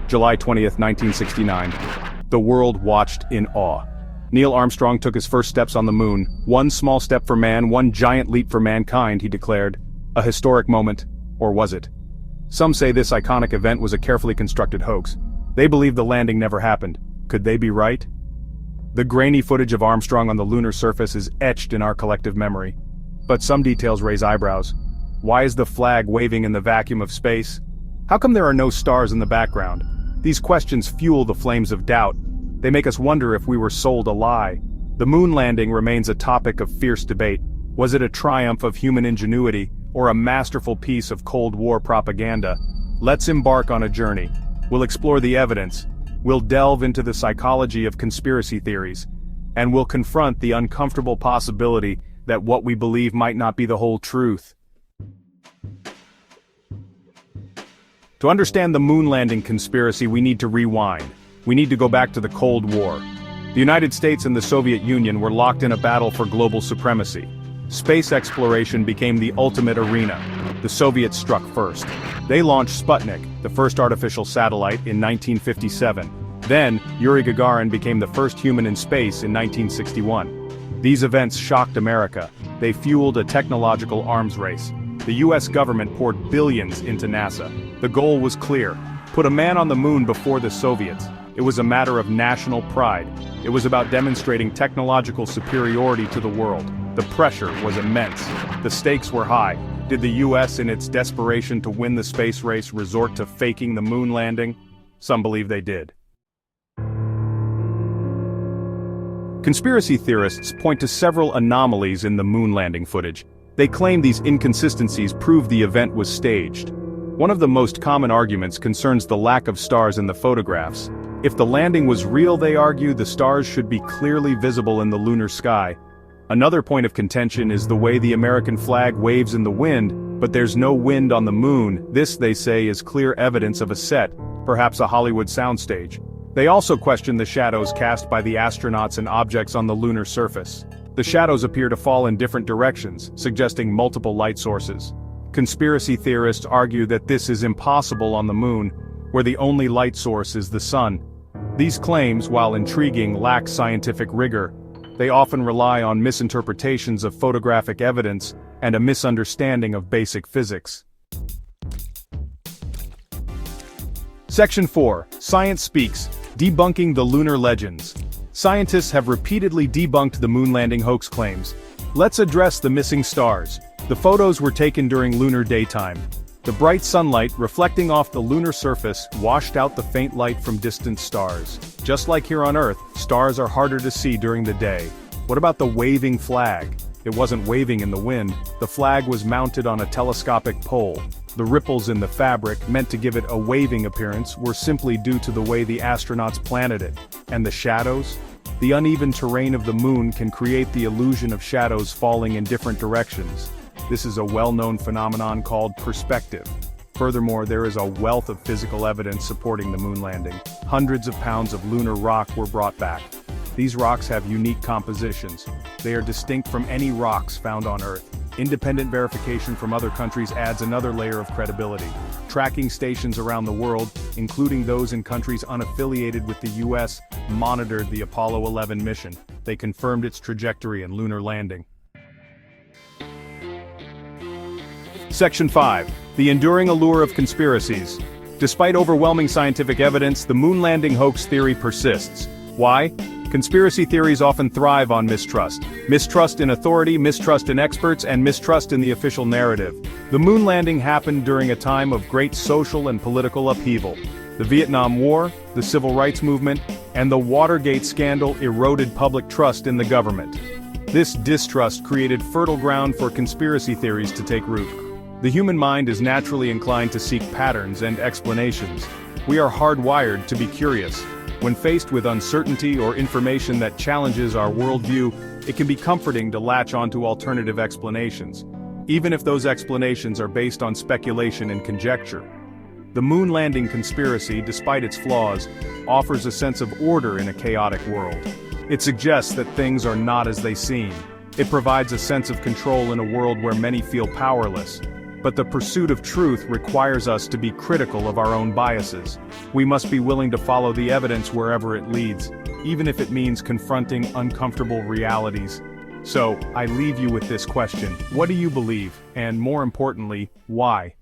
July 20th, 1969. The world watched in awe. Neil Armstrong took his first steps on the moon. One small step for man, one giant leap for mankind, he declared. A historic moment, or was it? Some say this iconic event was a carefully constructed hoax. They believe the landing never happened. Could they be right? The grainy footage of Armstrong on the lunar surface is etched in our collective memory. But some details raise eyebrows. Why is the flag waving in the vacuum of space? How come there are no stars in the background? These questions fuel the flames of doubt. They make us wonder if we were sold a lie. The moon landing remains a topic of fierce debate. Was it a triumph of human ingenuity, or a masterful piece of Cold War propaganda? Let's embark on a journey. We'll explore the evidence. We'll delve into the psychology of conspiracy theories. And we'll confront the uncomfortable possibility that what we believe might not be the whole truth. To understand the moon landing conspiracy, we need to rewind. We need to go back to the Cold War. The United States and the Soviet Union were locked in a battle for global supremacy. Space exploration became the ultimate arena. The Soviets struck first. They launched Sputnik, the first artificial satellite, in 1957. Then, Yuri Gagarin became the first human in space in 1961. These events shocked America. They fueled a technological arms race. The US government poured billions into NASA. The goal was clear: put a man on the moon before the Soviets. It was a matter of national pride. It was about demonstrating technological superiority to the world. The pressure was immense. The stakes were high. Did the US, in its desperation to win the space race, resort to faking the moon landing? Some believe they did. Conspiracy theorists point to several anomalies in the moon landing footage. They claim these inconsistencies prove the event was staged. One of the most common arguments concerns the lack of stars in the photographs. If the landing was real, they argue, the stars should be clearly visible in the lunar sky. Another point of contention is the way the American flag waves in the wind, but there's no wind on the moon. This, they say, is clear evidence of a set, perhaps a Hollywood soundstage. They also question the shadows cast by the astronauts and objects on the lunar surface. The shadows appear to fall in different directions, suggesting multiple light sources. Conspiracy theorists argue that this is impossible on the moon, where the only light source is the sun. These claims, while intriguing, lack scientific rigor. They often rely on misinterpretations of photographic evidence and a misunderstanding of basic physics. Section 4. Science Speaks: Debunking the Lunar Legends. Scientists have repeatedly debunked the moon landing hoax claims. Let's address the missing stars. The photos were taken during lunar daytime. The bright sunlight reflecting off the lunar surface washed out the faint light from distant stars. Just like here on Earth, stars are harder to see during the day. What about the waving flag? It wasn't waving in the wind. The flag was mounted on a telescopic pole. The ripples in the fabric, meant to give it a waving appearance, were simply due to the way the astronauts planted it. And the shadows? The uneven terrain of the moon can create the illusion of shadows falling in different directions. This is a well-known phenomenon called perspective. Furthermore, there is a wealth of physical evidence supporting the moon landing. Hundreds of pounds of lunar rock were brought back. These rocks have unique compositions. They are distinct from any rocks found on Earth. Independent verification from other countries adds another layer of credibility. Tracking stations around the world, including those in countries unaffiliated with the US, monitored the Apollo 11 mission. They confirmed its trajectory and lunar landing. Section 5. The enduring allure of conspiracies. Despite overwhelming scientific evidence, the moon landing hoax theory persists. Why? Conspiracy theories often thrive on mistrust. Mistrust in authority, mistrust in experts, and mistrust in the official narrative. The moon landing happened during a time of great social and political upheaval. The Vietnam War, the Civil Rights Movement, and the Watergate scandal eroded public trust in the government. This distrust created fertile ground for conspiracy theories to take root. The human mind is naturally inclined to seek patterns and explanations. We are hardwired to be curious. When faced with uncertainty or information that challenges our worldview, it can be comforting to latch onto alternative explanations, even if those explanations are based on speculation and conjecture. The moon landing conspiracy, despite its flaws, offers a sense of order in a chaotic world. It suggests that things are not as they seem. It provides a sense of control in a world where many feel powerless. But the pursuit of truth requires us to be critical of our own biases. We must be willing to follow the evidence wherever it leads, even if it means confronting uncomfortable realities. So, I leave you with this question: what do you believe, and more importantly, why?